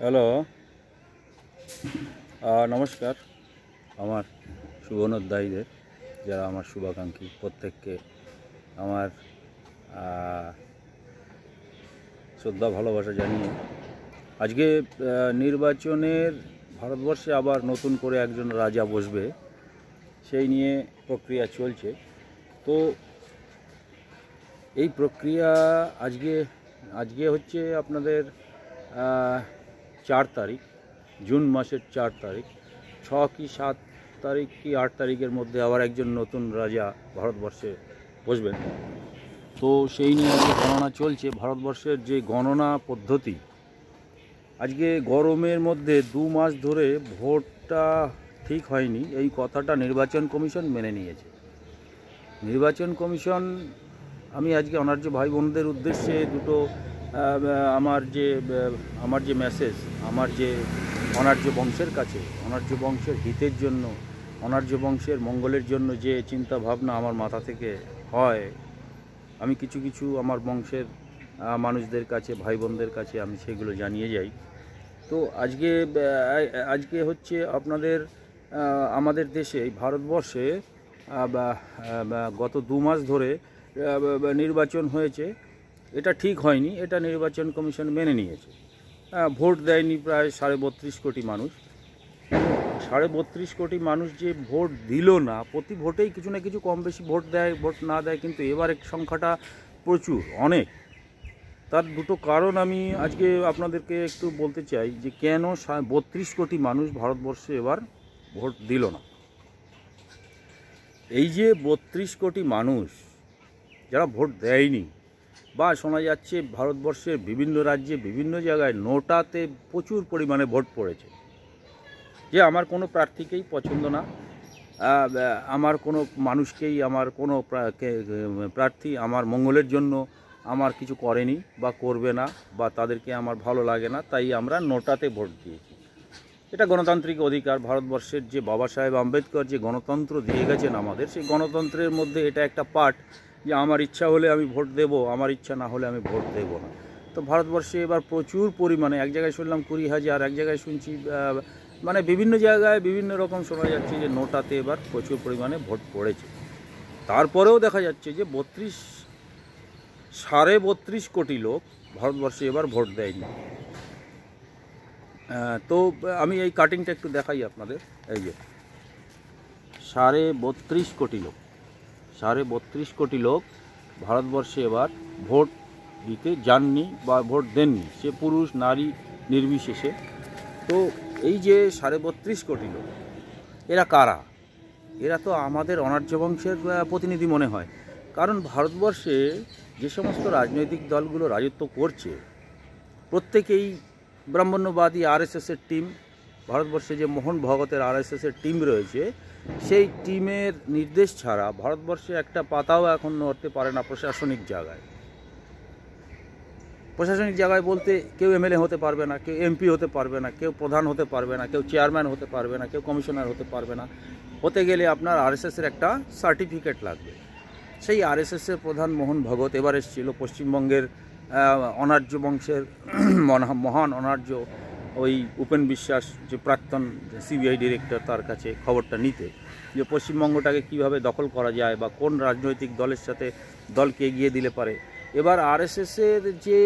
Hello, নমস্কার। আমার শুভনোদ্দায়ীদের, যারা আমার শুভাকাঙ্ক্ষী, প্রত্যেককে আমার শ্রদ্ধা ভালোবাসা জানিয়ে আজকে নির্বাচনের ভারতবর্ষে আবার নতুন করে একজন রাজা বসবে, সেই নিয়ে প্রক্রিয়া চলছে। তো এই প্রক্রিয়া আজকে হচ্ছে আপনাদের 4 তারিখ, জুন মাসের 4 তারিখ। 6 কি 7 তারিখ কি 8 তারিখের মধ্যে আবার একজন নতুন রাজা ভারতবর্ষে বসবেন। তো সেই নিয়ে আজকে গণনা চলছে। ভারতবর্ষের যে গণনা পদ্ধতি, আজকে গরমের মধ্যে 2 মাস ধরে ভোটটা ঠিক হয়নি, এই কথাটা নির্বাচন কমিশন মেনে নিয়েছে। নির্বাচন কমিশন, আমি আজকে অনার্য ভাই বোনদের উদ্দেশ্যে দুটো আমার যে মেসেজ, আমার যে অনার্য বংশের কাছে, অনার্য বংশের হিতের জন্য, অনার্য বংশের মঙ্গলের জন্য যে চিন্তা ভাবনা আমার মাথা থেকে হয়, আমি কিছু আমার বংশের মানুষদের কাছে, ভাই বোনদের কাছে আমি সেগুলো জানিয়ে যাই। তো আজকে হচ্ছে আপনাদের আমাদের দেশে, ভারতবর্ষে গত 2 মাস ধরে নির্বাচন হয়েছে। এটা ঠিক হয়নি, এটা নির্বাচন কমিশন মেনে নিয়েছে। ভোট দেয়নি প্রায় 32.5 কোটি মানুষ। 32.5 কোটি মানুষ যে ভোট দিল না, প্রতি ভোটেই কিছু না কিছু কম বেশি ভোট দেয়, ভোট না দেয়, কিন্তু এবার সংখ্যাটা প্রচুর, অনেক। তার দুটো কারণ আমি আজকে আপনাদেরকে একটু বলতে চাই, যে কেন 32 কোটি মানুষ ভারতবর্ষে এবার ভোট দিল না। এই যে 32 কোটি মানুষ যারা ভোট দেয়নি, বা শোনা যাচ্ছে ভারতবর্ষের বিভিন্ন রাজ্যে বিভিন্ন জায়গায় নোটাতে প্রচুর পরিমাণে ভোট পড়েছে, যে আমার কোনো প্রার্থীকেই পছন্দ না, আমার কোনো মানুষকেই, আমার কোনো প্রার্থী আমার মঙ্গলের জন্য আমার কিছু করেনি বা করবে না, বা তাদেরকে আমার ভালো লাগে না, তাই আমরা নোটাতে ভোট দিয়েছি। এটা গণতান্ত্রিক অধিকার। ভারতবর্ষের যে বাবা সাহেব আম্বেদকর যে গণতন্ত্র দিয়ে গেছেন আমাদের, সেই গণতন্ত্রের মধ্যে এটা একটা পার্ট, যে আমার ইচ্ছা হলে আমি ভোট দেব, আমার ইচ্ছা না হলে আমি ভোট দেব না। তো ভারতবর্ষে এবার প্রচুর পরিমাণে, এক জায়গায় শুনলাম 20,000, এক জায়গায় শুনছি মানে বিভিন্ন জায়গায় বিভিন্ন রকম শোনা যাচ্ছে যে নোটাতে এবার প্রচুর পরিমাণে ভোট পড়েছে। তারপরেও দেখা যাচ্ছে যে 32 কোটি লোক ভারতবর্ষে এবার ভোট দেয়নি। তো আমি এই কাটিংটা একটু দেখাই আপনাদের। এই যে 32 কোটি লোক, 32 কোটি লোক ভারতবর্ষে এবার ভোট দিতে যাননি বা ভোট দেননি, সে পুরুষ নারী নির্বিশেষে। তো এই যে 32 কোটি লোক, এরা কারা? এরা তো আমাদের অনার্য বংশের প্রতিনিধি মনে হয়। কারণ ভারতবর্ষে যে সমস্ত রাজনৈতিক দলগুলো রাজত্ব করছে, প্রত্যেকেই ব্রাহ্মণ্যবাদী আরএসএসের টিম। ভারতবর্ষে যে মোহন ভগতের আরএসএসের টিম রয়েছে, সেই টিমের নির্দেশ ছাড়া ভারতবর্ষে একটা পাতাও এখন নড়তে পারে না প্রশাসনিক জায়গায়। প্রশাসনিক জায়গায় বলতে কেউ এমএলএ হতে পারবে না, কেউ এমপি হতে পারবে না, কেউ প্রধান হতে পারবে না, কেউ চেয়ারম্যান হতে পারবে না, কেউ কমিশনার হতে পারবে না। হতে গেলে আপনার আরএসএসের একটা সার্টিফিকেট লাগবে। সেই আরএসএসের প্রধান মোহন ভগত এবার এসেছিল পশ্চিমবঙ্গের অনার্য বংশের মহান অনার্য ওই উপেন বিশ্বাস, যে প্রাক্তন সিবিআই ডিরেক্টর, তার কাছে খবরটা নিতে, যে পশ্চিমবঙ্গটাকে কিভাবে দখল করা যায় বা কোন রাজনৈতিক দলের সাথে দলকে এগিয়ে দিলে পারে। এবার আরএসএসের যে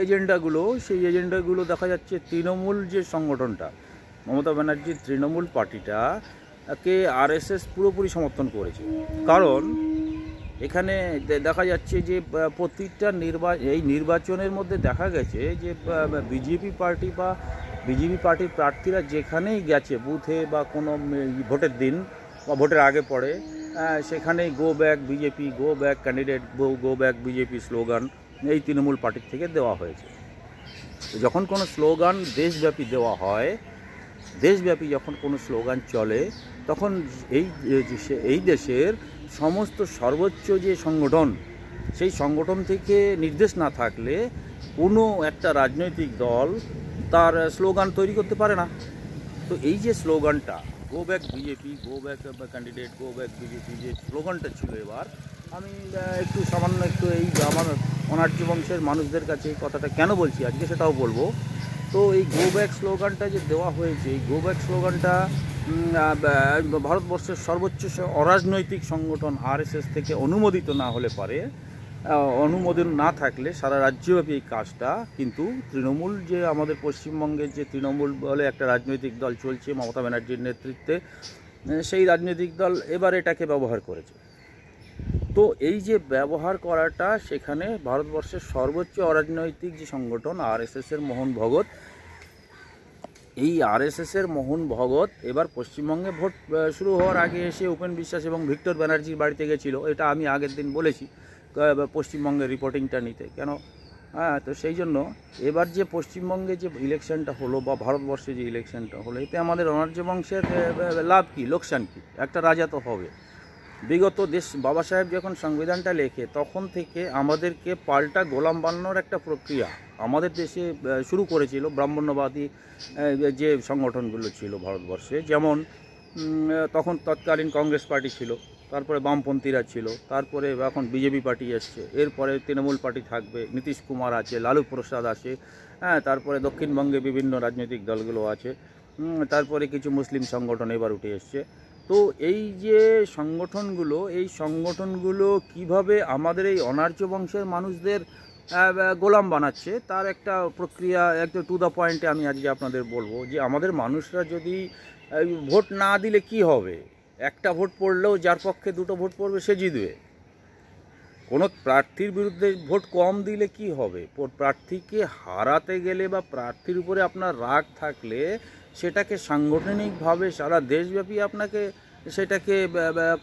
এজেন্ডাগুলো, সেই এজেন্ডাগুলো দেখা যাচ্ছে তৃণমূল যে সংগঠনটা, মমতা ব্যানার্জির তৃণমূল পার্টিটাকে আরএসএস পুরোপুরি সমর্থন করেছে। কারণ এখানে দেখা যাচ্ছে যে প্রতিটা এই নির্বাচনের মধ্যে দেখা গেছে যে বিজেপি পার্টির প্রার্থীরা যেখানেই গেছে বুথে বা কোনো ভোটের দিন বা ভোটের আগে পড়ে, সেখানেই গো back BJP, go back candidate, go back BJP slogan এই তৃণমূল পার্টির থেকে দেওয়া হয়েছে। তো যখন কোনো স্লোগান দেশব্যাপী দেওয়া হয়, দেশব্যাপী যখন কোনো স্লোগান চলে, তখন এই দেশের সমস্ত সর্বোচ্চ যে সংগঠন, সেই সংগঠন থেকে নির্দেশ না থাকলে কোনো একটা রাজনৈতিক দল তার স্লোগান তৈরি করতে পারে না। তো এই যে স্লোগানটা, go back BJP, go back candidate, go back BJP, যে স্লোগানটা ছিল, এবার আমি সামান্য একটু এই আমার অনার্য বংশের মানুষদের কাছে এই কথাটা কেন বলছি আজকে, সেটাও বলবো। তো এই গো ব্যাক স্লোগানটা যে দেওয়া হয়েছে, এই গো ব্যাক স্লোগানটা ভারতবর্ষের সর্বোচ্চ অরাজনৈতিক সংগঠন আরএসএস থেকে অনুমোদিত না হলে পারে, অনুমোদন না থাকলে সারা রাজ্যব্যাপী এই কাজটা কিন্তু তৃণমূল, যে আমাদের পশ্চিমবঙ্গের যে তৃণমূল বলে একটা রাজনৈতিক দল চলছে মমতা ব্যানার্জির নেতৃত্বে, সেই রাজনৈতিক দল এবার এটাকে ব্যবহার করেছে। তো এই যে ব্যবহার করাটা, সেখানে ভারতবর্ষের সর্বোচ্চ অরাজনৈতিক যে সংগঠন আরএসএসের মোহন ভগত, এই আরএসএসের মোহন ভগত এবার পশ্চিমবঙ্গে ভোট শুরু হওয়ার আগে এসে উপেন বিশ্বাস এবং ভিক্টর ব্যানার্জির বাড়িতে গেছিলো। এটা আমি আগের দিন বলেছি পশ্চিমবঙ্গের রিপোর্টিংটা নিতে, কেন তো সেই জন্য এবার যে পশ্চিমবঙ্গে যে ইলেকশনটা হলো বা ভারতবর্ষে যে ইলেকশনটা হলো, এতে আমাদের অনার্য বংশের লাভ কী, লোকসান কী? একটা রাজা তো হবে। বিগত বাবা সাহেব যখন সংবিধানটা লেখে তখন থেকে আমাদেরকে পাল্টা গোলাম বানানোর একটা প্রক্রিয়া আমাদের দেশে শুরু করেছিল ব্রাহ্মণ্যবাদী যে সংগঠনগুলো ছিল ভারতবর্ষে। যেমন তখন তৎকালীন কংগ্রেস পার্টি ছিল, তারপরে বামপন্থীরা ছিল, তারপরে এখন বিজেপি পার্টি এসছে, এরপরে তৃণমূল পার্টি থাকবে, নীতিশ কুমার আছে, লালু প্রসাদ আছে, তারপরে দক্ষিণবঙ্গে বিভিন্ন রাজনৈতিক দলগুলো আছে, তারপরে কিছু মুসলিম সংগঠন এবার উঠে এসছে। তো এই যে সংগঠনগুলো, এই সংগঠনগুলো কিভাবে আমাদের এই অনার্য বংশের মানুষদের গোলাম বানাচ্ছে তার একটা প্রক্রিয়া, একটা টু দ্য পয়েন্টে আমি আজকে আপনাদের বলবো যে আমাদের মানুষরা যদি ভোট না দিলে কি হবে? একটা ভোট পড়লেও যার পক্ষে দুটো ভোট পড়বে সে জিতবে। কোনো প্রার্থীর বিরুদ্ধে ভোট কম দিলে কি হবে? প্রার্থীকে হারাতে গেলে বা প্রার্থীর উপরে আপনার রাগ থাকলে সেটাকে সাংগঠনিকভাবে সারা দেশব্যাপী আপনাকে সেটাকে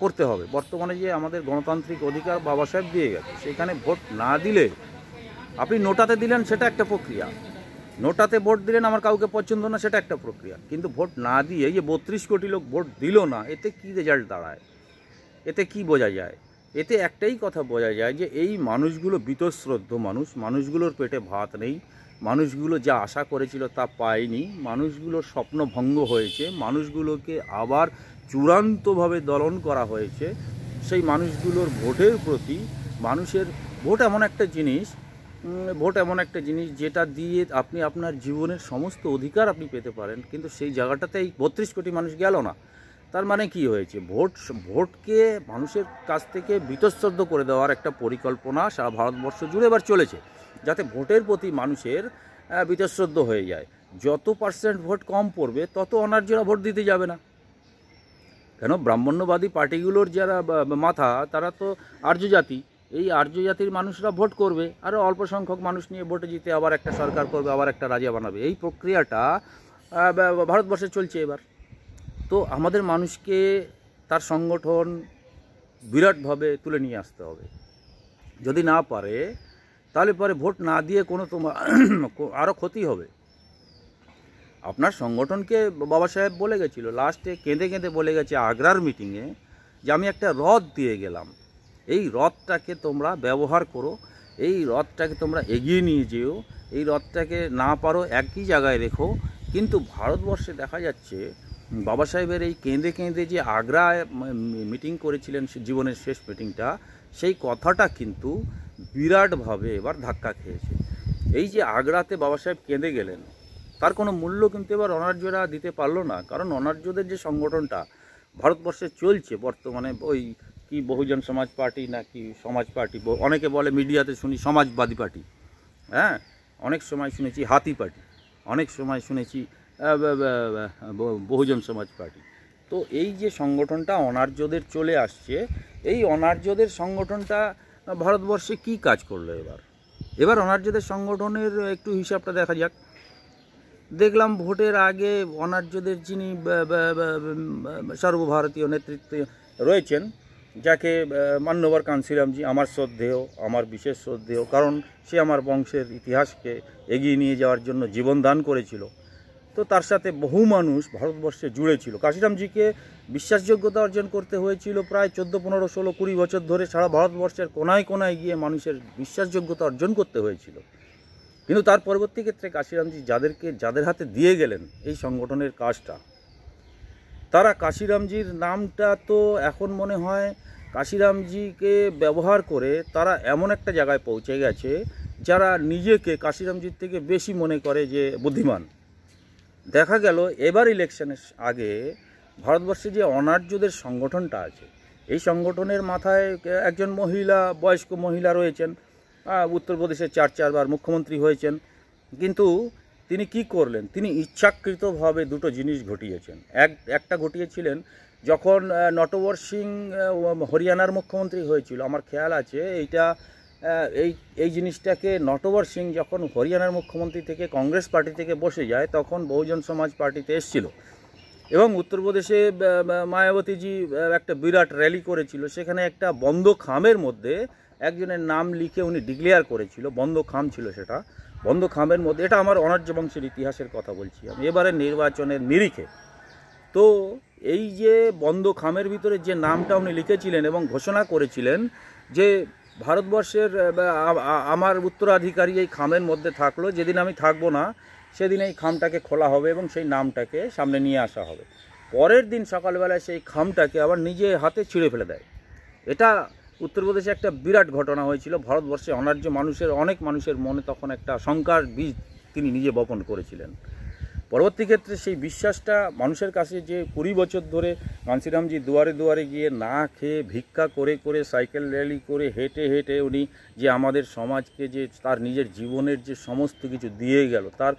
করতে হবে। বর্তমানে যে আমাদের গণতান্ত্রিক অধিকার বাবা সাহেব দিয়ে গেছে, সেখানে ভোট না দিলে, আপনি নোটাতে দিলেন সেটা একটা প্রক্রিয়া, নোটাতে ভোট দিলেন আমার কাউকে পছন্দ না সেটা একটা প্রক্রিয়া, কিন্তু ভোট না দিয়ে এই যে 32 কোটি লোক ভোট দিল না, এতে কি রেজাল্ট দাঁড়ায়? এতে কি বোঝা যায়? এতে একটাই কথা বোঝা যায় যে এই মানুষগুলো বীতশ্রদ্ধ মানুষগুলোর পেটে ভাত নেই, মানুষগুলো যা আশা করেছিল তা পায়নি, মানুষগুলোর স্বপ্ন ভঙ্গ হয়েছে, মানুষগুলোকে আবার চূড়ান্তভাবে দলন করা হয়েছে। সেই মানুষগুলোর ভোটের প্রতি, মানুষের ভোট এমন একটা জিনিস যেটা দিয়ে আপনি আপনার জীবনের সমস্ত অধিকার আপনি পেতে পারেন, কিন্তু সেই জায়গাটাতে এই 32 কোটি মানুষ গেল না। তার মানে কি হয়েছে? ভোটকে মানুষের কাছ থেকে বীতশ্রদ্ধ করে দেওয়ার একটা পরিকল্পনা সারা ভারতবর্ষ জুড়ে এবার চলেছে, যাতে ভোটের প্রতি মানুষের বীতশ্রদ্ধ হয়ে যায়। যত % ভোট কম পড়বে তত অনার্যরা ভোট দিতে যাবে না। কেন? ব্রাহ্মণ্যবাদী পার্টিগুলোর যারা মাথা, তারা তো আর্য জাতি, এই আর্য জাতির মানুষরা ভোট করবে, আরও অল্প সংখ্যক মানুষ নিয়ে ভোটে জিতে আবার একটা সরকার করবে, আবার একটা রাজা বানাবে। এই প্রক্রিয়াটা ভারতবর্ষে চলছে এবার। তো আমাদের মানুষকে তার সংগঠন বিরাটভাবে তুলে নিয়ে আসতে হবে। যদি না পারে তাহলে পরে ভোট না দিয়ে তোমার আরও ক্ষতি হবে। আপনার সংগঠনকে বাবা সাহেব বলে গেছিলো, লাস্টে কেঁদে কেঁদে বলে গেছে আগ্রার মিটিংয়ে, যে আমি একটা রথ দিয়ে গেলাম, এই রথটাকে তোমরা ব্যবহার করো, এই রথটাকে তোমরা এগিয়ে নিয়ে যেও, এই রথটাকে না পারো একই জায়গায় রেখো। কিন্তু ভারতবর্ষে দেখা যাচ্ছে বাবা সাহেবের এই কেঁদে কেঁদে যে আগ্রায় মিটিং করেছিলেন, জীবনের শেষ মিটিংটা, সেই কথাটা কিন্তু বিরাটভাবে এবার ধাক্কা খেয়েছে। এই যে আগ্রাতে বাবা সাহেব কেঁদে গেলেন, তার কোনো মূল্য কিন্তু এবার অনার্যরা দিতে পারলো না। কারণ অনার্যদের যে সংগঠনটা ভারতবর্ষে চলছে বর্তমানে, ওই কি বহুজন সমাজ পার্টি না কি সমাজ পার্টি, অনেকে বলে, মিডিয়াতে শুনি সমাজবাদী পার্টি, অনেক সময় শুনেছি হাতি পার্টি, অনেক সময় শুনেছি বহুজন সমাজ পার্টি। তো এই যে সংগঠনটা অনার্যদের চলে আসছে, এই অনার্যদের সংগঠনটা ভারতবর্ষে কি কাজ করলো এবার অনার্যদের সংগঠনের একটু হিসাবটা দেখা যাক। দেখলাম ভোটের আগে অনার্যদের যিনি সর্বভারতীয় নেতৃত্বে রয়েছেন, যাকে মান্যবর কাঞ্চিরামজি, আমার শ্রদ্ধেয়, আমার বিশেষ শ্রদ্ধেয়, কারণ সে আমার বংশের ইতিহাসকে এগিয়ে নিয়ে যাওয়ার জন্য জীবন দান করেছিল। তো তার সাথে বহু মানুষ ভারতবর্ষে জুড়ে ছিল। কাশিরামজিকে বিশ্বাসযোগ্যতা অর্জন করতে হয়েছিল প্রায় 14, 15, 16, 20 বছর ধরে সারা ভারতবর্ষের কোনায় কোনায় গিয়ে মানুষের বিশ্বাসযোগ্যতা অর্জন করতে হয়েছিল। কিন্তু তার পরবর্তী ক্ষেত্রে কাশিরামজি যাদের হাতে দিয়ে গেলেন এই সংগঠনের কাজটা, তারা কাশিরামজির নামটা তো এখন মনে হয় কাশিরামজিকে ব্যবহার করে তারা এমন একটা জায়গায় পৌঁছে গেছে যারা নিজেকে কাশিরামজির থেকে বেশি মনে করে যে বুদ্ধিমান। দেখা গেল এবার ইলেকশনের আগে ভারতবর্ষে যে অনার্যদের সংগঠনটা আছে, এই সংগঠনের মাথায় একজন মহিলা, বয়স্ক মহিলা রয়েছেন, উত্তরপ্রদেশে 4 বার মুখ্যমন্ত্রী হয়েছেন। কিন্তু তিনি কি করলেন? তিনি ইচ্ছাকৃতভাবে দুটো জিনিস ঘটিয়েছেন। একটা ঘটিয়েছিলেন যখন নটবর সিং হরিয়ানার মুখ্যমন্ত্রী হয়েছিল, আমার খেয়াল আছে এইটা, এই জিনিসটাকে নটবর সিং যখন হরিয়ানার মুখ্যমন্ত্রী থেকে কংগ্রেস পার্টি থেকে বসে যায়, তখন বহুজন সমাজ পার্টিতে এসেছিল এবং উত্তরপ্রদেশে মায়াবতীজি একটা বিরাট র্যালি করেছিল। সেখানে একটা বন্ধ খামের মধ্যে একজনের নাম লিখে উনি ডিক্লেয়ার করেছিল, বন্ধ খাম ছিল সেটা, বন্ধ খামের মধ্যে। এটা আমার অনার্য বংশের ইতিহাসের কথা বলছি আমি, এবারে নির্বাচনের নিরিখে। তো এই যে বন্ধ খামের ভিতরে যে নামটা উনি লিখেছিলেন এবং ঘোষণা করেছিলেন যে ভারতবর্ষের আমার উত্তরাধিকারী এই খামের মধ্যে থাকলো, যেদিন আমি থাকবো না সেদিন এই খামটাকে খোলা হবে এবং সেই নামটাকে সামনে নিয়ে আসা হবে। পরের দিন সকালবেলায় সেই খামটাকে আবার নিজে হাতে ছিঁড়ে ফেলে দেয়। এটা উত্তরপ্রদেশে একটা বিরাট ঘটনা হয়েছিল। ভারতবর্ষে অনার্য মানুষের, অনেক মানুষের মনে তখন একটা শঙ্কার বীজ তিনি নিজে বপন করেছিলেন। পরবর্তী ক্ষেত্রে সেই বিশ্বাসটা মানুষের কাছে, যে 20 বছর ধরে কাঞ্চিরামজি দুয়ারে দুয়ারে গিয়ে না খেয়ে ভিক্ষা করে করে, সাইকেল র্যালি করে, হেঁটে হেঁটে উনি যে আমাদের সমাজকে যে তার নিজের জীবনের যে সমস্ত কিছু দিয়ে গেল, তার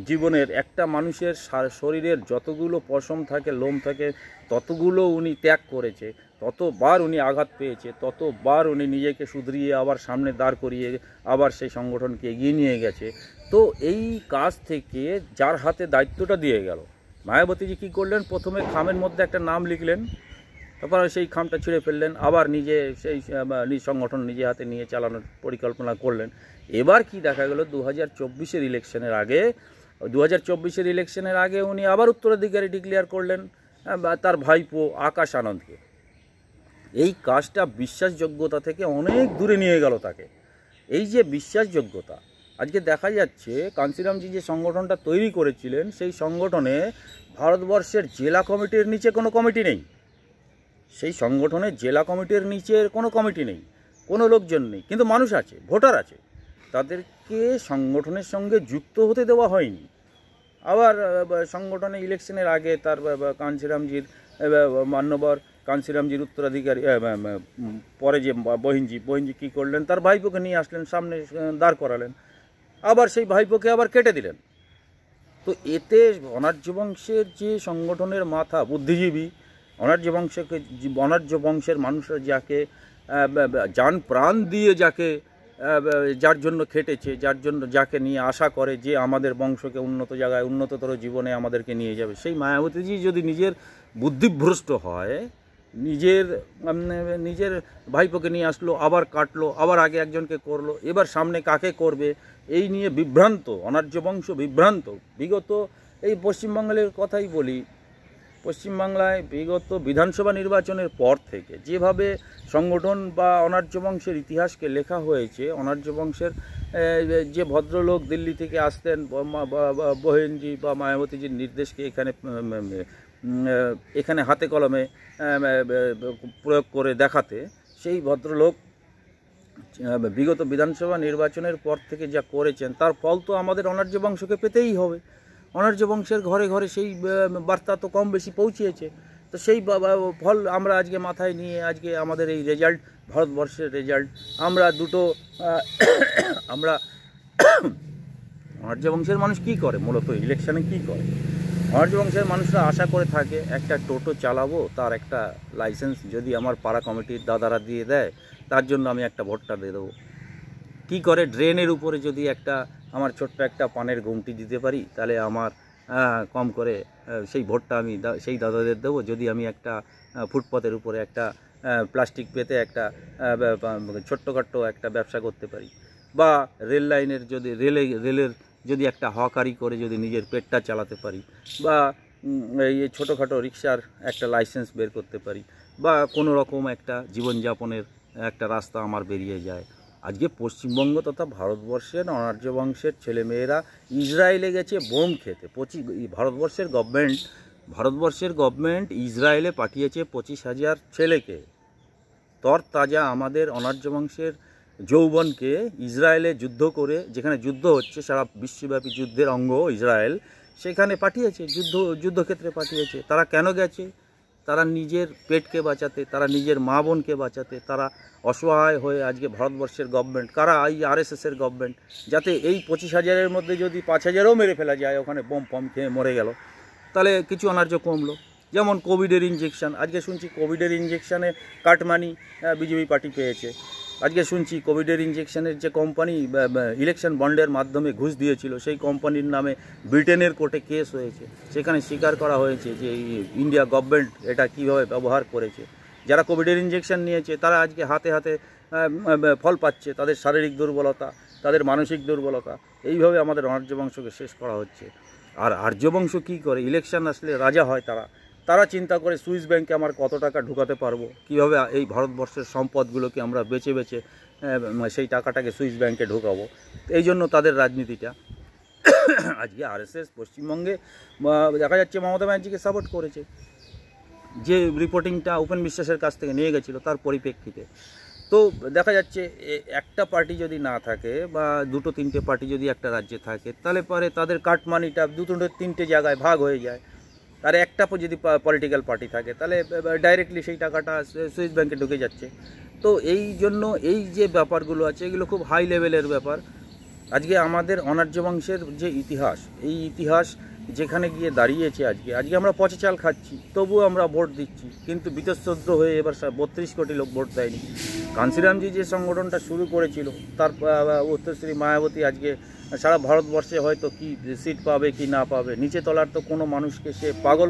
জীবনের একটা মানুষের শরীরের যতগুলো পশম থাকে, লোম থাকে, ততগুলো উনি ত্যাগ করেছে, ততবার উনি আঘাত পেয়েছে, ততবার উনি নিজেকে শুধরিয়ে আবার সামনে দাঁড় করিয়ে আবার সেই সংগঠনকে এগিয়ে নিয়ে গেছে। তো এই কাজ থেকে যার হাতে দায়িত্বটা দিয়ে গেল, মায়াবতীজি কী করলেন? প্রথমে খামের মধ্যে একটা নাম লিখলেন, তারপর সেই খামটা ছিঁড়ে ফেললেন, আবার নিজে সেই সংগঠন নিজে হাতে নিয়ে চালানোর পরিকল্পনা করলেন। এবার কি দেখা গেল? 2024-এর ইলেকশনের আগে উনি আবার উত্তরাধিকারী ডিক্লেয়ার করলেন তার ভাইপো আকাশ আনন্দকে। এই কাজটা বিশ্বাসযোগ্যতা থেকে অনেক দূরে নিয়ে গেল তাকে। এই যে বিশ্বাসযোগ্যতা, আজকে দেখা যাচ্ছে কাঞ্চিরামজি যে সংগঠনটা তৈরি করেছিলেন, সেই সংগঠনে ভারতবর্ষের জেলা কমিটির নিচে কোনো কমিটি নেই। সেই সংগঠনের জেলা কমিটির নিচের কোনো কমিটি নেই, কোনো লোকজন নেই, কিন্তু মানুষ আছে, ভোটার আছে, তাদেরকে সংগঠনের সঙ্গে যুক্ত হতে দেওয়া হয়নি। আবার সংগঠনে ইলেকশনের আগে তার কাঞ্চিরামজির মান্যবর কাঞ্চিরামজির উত্তরাধিকারী পরে যে বহিনজি কী করলেন? তার ভাইপোকে নিয়ে আসলেন, সামনে দাঁড় করালেন, আবার সেই ভাইপোকে আবার কেটে দিলেন। তো এতে অনার্য বংশের যে সংগঠনের মাথা, বুদ্ধিজীবী, অনার্য বংশের মানুষরা যাকে জান প্রাণ দিয়ে যার জন্য খেটেছে, যাকে নিয়ে আশা করে যে আমাদের বংশকে উন্নত জায়গায়, উন্নততর জীবনে আমাদেরকে নিয়ে যাবে, সেই মায়াবতীজি যদি নিজের বুদ্ধিভ্রষ্ট হয়, নিজের ভাইপোকে নিয়ে আসলো, আবার কাটলো, আবার আগে একজনকে করলো, এবার সামনে কাকে করবে, এই নিয়ে বিভ্রান্ত, অনার্য বংশ বিভ্রান্ত। বিগত এই পশ্চিমবাংলার কথাই বলি, পশ্চিমবাংলায় বিগত বিধানসভা নির্বাচনের পর থেকে যেভাবে সংগঠন বা অনার্য বংশের ইতিহাসকে লেখা হয়েছে, অনার্য বংশের যে ভদ্রলোক দিল্লি থেকে আসতেন বহেনজি বা মায়াবতীজির নির্দেশকে এখানে হাতে কলমে প্রয়োগ করে দেখাতে, সেই ভদ্রলোক বিগত বিধানসভা নির্বাচনের পর থেকে যা করেছেন, তার ফল তো আমাদের অনার্য বংশকে পেতেই হবে। অনার্য বংশের ঘরে ঘরে সেই বার্তা তো কম বেশি পৌঁছিয়েছে। তো সেই ফল আমরা আজকে মাথায় নিয়ে আজকে আমাদের এই রেজাল্ট, ভারতবর্ষের রেজাল্ট, আমরা অনার্য বংশের মানুষ কী করে? মূলত ইলেকশানে কী করে? অনার্য বংশের মানুষরা আশা করে থাকে একটা টোটো চালাবো, তার একটা লাইসেন্স যদি আমার পাড়া কমিটির দাদারা দিয়ে দেয়, তার জন্য আমি একটা ভোটটা দিয়ে দেবো। কী করে? ড্রেনের উপরে যদি আমার ছোট্ট একটা পানের গুমটি দিতে পারি, তাহলে আমার কম করে সেই ভোটটা আমি সেই দাদাদের দেবো। যদি আমি একটা ফুটপাতের উপরে একটা প্লাস্টিক পেতে একটা ছোট্টখাট্টো একটা ব্যবসা করতে পারি, বা রেল লাইনের যদি রেলের যদি একটা হকারি করে যদি নিজের পেটটা চালাতে পারি, বা এই ছোটোখাটো রিক্সার একটা লাইসেন্স বের করতে পারি, বা কোনো রকম একটা জীবনযাপনের একটা রাস্তা আমার বেরিয়ে যায়। আজকে পশ্চিমবঙ্গ তথা ভারতবর্ষের অনার্য বংশের ছেলেমেয়েরা ইসরায়েলে গেছে বোম খেতে। ভারতবর্ষের গভর্নমেন্ট ইসরায়েলে পাঠিয়েছে 25,000 ছেলেকে। তরতাজা আমাদের অনার্য বংশের যৌবনকে ইসরায়েলে যুদ্ধ করে, যেখানে যুদ্ধ হচ্ছে, সারা বিশ্বব্যাপী যুদ্ধের অঙ্গ ইসরায়েল, সেখানে পাঠিয়েছে, যুদ্ধক্ষেত্রে পাঠিয়েছে। তারা কেন গেছে? তারা নিজের পেটকে বাঁচাতে, তারা নিজের মা বোনকে বাঁচাতে। তারা অসহায় হয়ে আজকে ভারতবর্ষের গভর্নমেন্ট, কারা? এই আরএসএসের গভর্নমেন্ট, যাতে এই 25,000-এর মধ্যে যদি 5,000-ও মেরে ফেলা যায়, ওখানে বোম ফম খেয়ে মরে গেল, তাহলে কিছু অনার্য কমলো। যেমন কোভিডের ইঞ্জেকশন, আজকে শুনছি কোভিডের ইঞ্জেকশানে কাটমানি বিজেপি পার্টি পেয়েছে। আজকে শুনছি কোভিডের ইঞ্জেকশনের যে কোম্পানি ইলেকশন বন্ডের মাধ্যমে ঘুষ দিয়েছিল, সেই কোম্পানির নামে ব্রিটেনের কোর্টে কেস হয়েছে। সেখানে স্বীকার করা হয়েছে যে ইন্ডিয়া গভর্নমেন্ট এটা কীভাবে ব্যবহার করেছে। যারা কোভিডের ইঞ্জেকশন নিয়েছে তারা আজকে হাতে হাতে ফল পাচ্ছে, তাদের শারীরিক দুর্বলতা, তাদের মানসিক দুর্বলতা। এইভাবে আমাদের আর্য বংশকে শেষ করা হচ্ছে। আর আর্য বংশ কী করে? ইলেকশন আসলে রাজা হয় তারা চিন্তা করে সুইস ব্যাংকে আমার কত টাকা ঢুকাতে পারবো, কীভাবে এই ভারতবর্ষের সম্পদগুলোকে আমরা বেচে বেচে সেই টাকাটাকে সুইস ব্যাংকে ঢোকাবো। এই জন্য তাদের রাজনীতিটা। আজকে আরএসএস পশ্চিমবঙ্গে দেখা যাচ্ছে মমতা ব্যানার্জিকে সাপোর্ট করেছে, যে রিপোর্টিংটা উপেন বিশ্বাসের কাছ থেকে নিয়ে গেছিলো তার পরিপ্রেক্ষিতে। তো দেখা যাচ্ছে একটা পার্টি যদি না থাকে বা 2-3টে পার্টি যদি একটা রাজ্যে থাকে, তাহলে পরে তাদের কাটমানিটা 2-3টে জায়গায় ভাগ হয়ে যায়। আর একটা যদি পলিটিক্যাল পার্টি থাকে, তাহলে ডাইরেক্টলি সেই টাকাটা সুইস ব্যাংকে ঢুকে যাচ্ছে। তো এই জন্য এই যে ব্যাপারগুলো আছে, এগুলো খুব হাই লেভেলের ব্যাপার। আজকে আমাদের অনার্য বংশের যে ইতিহাস, এই ইতিহাস যেখানে গিয়ে দাঁড়িয়েছে, আজকে আমরা পচে চাল খাচ্ছি, তবুও আমরা ভোট দিচ্ছি। কিন্তু বীতশ্রদ্ধ হয়ে এবার 32 কোটি লোক ভোট দেয়নি। কাঞ্চিরামজি যে সংগঠনটা শুরু করেছিল, তার উত্তরশ্রী মায়াবতী আজকে সারা ভারতবর্ষে হয়তো কি সিট পাবে কি না পাবে, নিচে তলার তো কোনো মানুষকে সে পাগল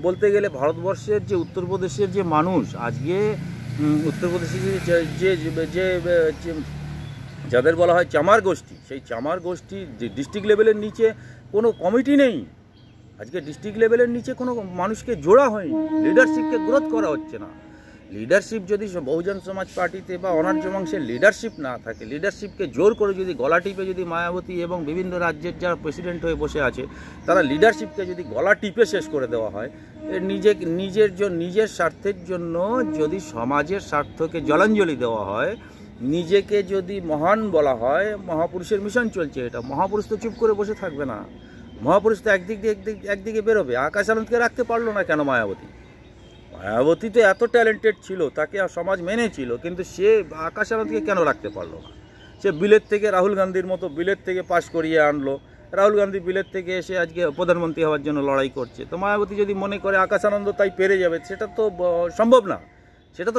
বলতে গেলে। ভারতবর্ষের যে উত্তরপ্রদেশের যে মানুষ, আজকে উত্তরপ্রদেশের যে যাদের বলা হয় চামার গোষ্ঠী, সেই চামার গোষ্ঠী ডিস্ট্রিক্ট লেভেলের নিচে কোনো কমিটি নেই। আজকে ডিস্ট্রিক্ট লেভেলের নিচে কোনো মানুষকে জোড়া হয়নি, লিডারশিপকে গ্রোথ করা হচ্ছে না। লিডারশিপ যদি বহুজন সমাজ পার্টিতে বা অনার্য বংশের লিডারশিপ না থাকে, লিডারশিপকে জোর করে যদি গলা টিপে যদি মায়াবতী এবং বিভিন্ন রাজ্যের যারা প্রেসিডেন্ট হয়ে বসে আছে, তারা লিডারশিপকে যদি গলা টিপে শেষ করে দেওয়া হয়, নিজের স্বার্থের জন্য যদি সমাজের স্বার্থকে জলাঞ্জলি দেওয়া হয়, নিজেকে যদি মহান বলা হয়, মহাপুরুষের মিশন চলছে, এটা মহাপুরুষ তো চুপ করে বসে থাকবে না। মহাপুরুষ তো একদিকে বেরোবে। আকাশ আনন্দকে রাখতে পারলো না কেন মায়াবতী তো এত ট্যালেন্টেড ছিল, তাকে সমাজ মেনেছিল, কিন্তু সে আকাশ আনন্দকে কেন রাখতে পারলো না? সে বিলেত থেকে রাহুল গান্ধীর মতো বিলেত থেকে পাশ করিয়ে আনলো। রাহুল গান্ধী বিলেত থেকে এসে আজকে প্রধানমন্ত্রী হওয়ার জন্য লড়াই করছে। তো মায়াবতী যদি মনে করে আকাশ আনন্দ তাই পেরে যাবে, সেটা তো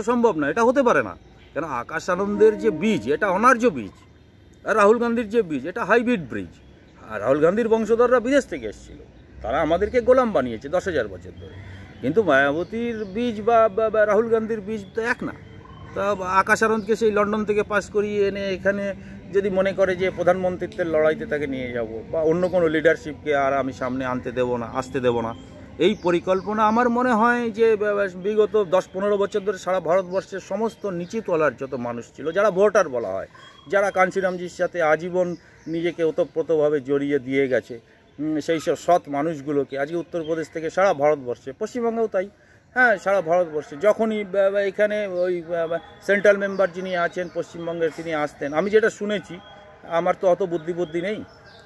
সম্ভব না, এটা হতে পারে না। কেন? আকাশ আনন্দের যে বীজ, এটা অনার্য বীজ, আর রাহুল গান্ধীর যে বীজ, এটা হাইব্রিড বীজ। আর রাহুল গান্ধীর বংশধররা বিদেশ থেকে এসেছিল, তারা আমাদেরকে গোলাম বানিয়েছে 10,000 বছর ধরে। কিন্তু মায়াবতীর বীজ বা রাহুল গান্ধীর বীজ তো এক না। তা আকাশ আনন্দকে সেই লন্ডন থেকে পাস করিয়ে এনে এখানে যদি মনে করে যে প্রধানমন্ত্রীত্বের লড়াইতে তাকে নিয়ে যাব, বা অন্য কোনো লিডারশিপকে আর আমি সামনে আসতে দেব না, এই পরিকল্পনা আমার মনে হয় যে বিগত 10-15 বছর ধরে সারা ভারতবর্ষের সমস্ত নিচু তলার যত মানুষ ছিল, যারা ভোটার বলা হয়, যারা কাঞ্চিরামজির সাথে আজীবন নিজেকে ওতপ্রোতভাবে জড়িয়ে দিয়ে গেছে, সেই সব সৎ মানুষগুলোকে আজকে উত্তরপ্রদেশ থেকে সারা ভারতবর্ষে, পশ্চিমবঙ্গেও তাই, হ্যাঁ সারা ভারতবর্ষে, যখনই এখানে ওই সেন্ট্রাল মেম্বার যিনি আছেন পশ্চিমবঙ্গের, তিনি আসতেন, আমি যেটা শুনেছি, আমার তো অত বুদ্ধি নেই,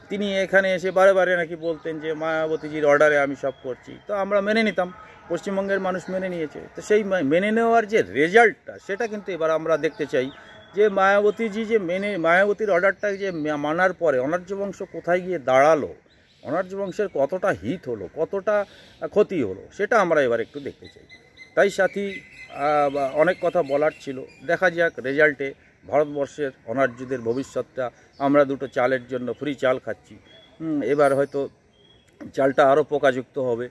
তিনি এখানে এসে বারে নাকি বলতেন যে মায়াবতীজির অর্ডারে আমি সব করছি। তো আমরা মেনে নিতাম, পশ্চিমবঙ্গের মানুষ মেনে নিয়েছে। তো সেই মেনে নেওয়ার যে রেজাল্টটা, সেটা কিন্তু এবার আমরা দেখতে চাই যে মায়াবতীজি যে মায়াবতীর অর্ডারটা যে মানার পরে অনার্য বংশ কোথায় গিয়ে দাঁড়ালো, অনার্য বংশের কতটা হিত হলো, কতটা ক্ষতি হলো, সেটা আমরা এবার একটু দেখতে চাই। তাই সাথী, অনেক কথা বলার ছিল, দেখা যাক রেজাল্টে ভারতবর্ষের অনার্যদের ভবিষ্যৎটা। আমরা 2টো চালের জন্য ফ্রি চাল খাচ্ছি, এবার হয়তো চালটা আরও পোকাযুক্ত হবে।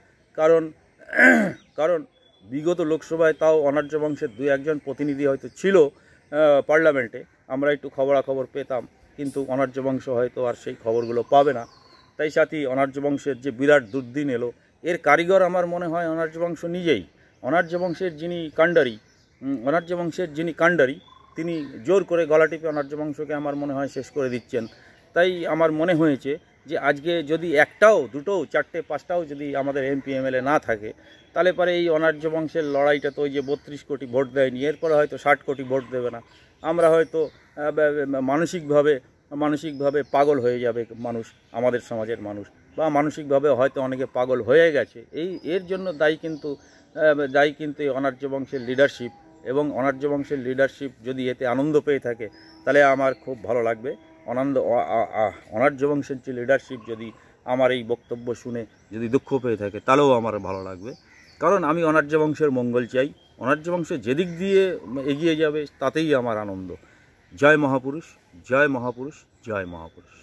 কারণ বিগত লোকসভায় তাও অনার্য বংশের 2-1জন প্রতিনিধি হয়তো ছিল পার্লামেন্টে, আমরা একটু খবরাখবর পেতাম, কিন্তু অনার্য বংশ হয়তো আর সেই খবরগুলো পাবে না। তাই সাথী, অনার্য বংশের যে বিরাট দুর্দিন এলো, এর কারিগর আমার মনে হয় অনার্য বংশ নিজেই। অনার্য বংশের যিনি কাণ্ডারি, তিনি জোর করে গলা টিপে অনার্য বংশকে আমার মনে হয় শেষ করে দিচ্ছেন। তাই আমার মনে হয়েছে যে আজকে যদি 1টাও 2টোও 4টে 5টাও যদি আমাদের এমপি এমএলএ না থাকে, তাহলে পরে এই অনার্য বংশের লড়াইটা তো ওই যে 32 কোটি ভোট দেয়নি, এরপরে হয়তো 60 কোটি ভোট দেবে না। আমরা হয়তো মানসিকভাবে পাগল হয়ে যাবে মানুষ, আমাদের সমাজের মানুষ, বা মানসিকভাবে হয়তো অনেকে পাগল হয়ে গেছে। এর জন্য দায়ী কিন্তু এই অনার্য বংশের লিডারশিপ, এবং অনার্য বংশের লিডারশিপ যদি এতে আনন্দ পেয়ে থাকে তাহলে আমার খুব ভালো লাগবে। অনার্য বংশের যে লিডারশিপ যদি আমার এই বক্তব্য শুনে যদি দুঃখ পেয়ে থাকে তাহলেও আমার ভালো লাগবে, কারণ আমি অনার্য বংশের মঙ্গল চাই। অনার্য বংশ যেদিক দিয়ে এগিয়ে যাবে তাতেই আমার আনন্দ। জয় মহাপুরুষ, জয় মহাপুরুষ, জয় মহাপুরুষ।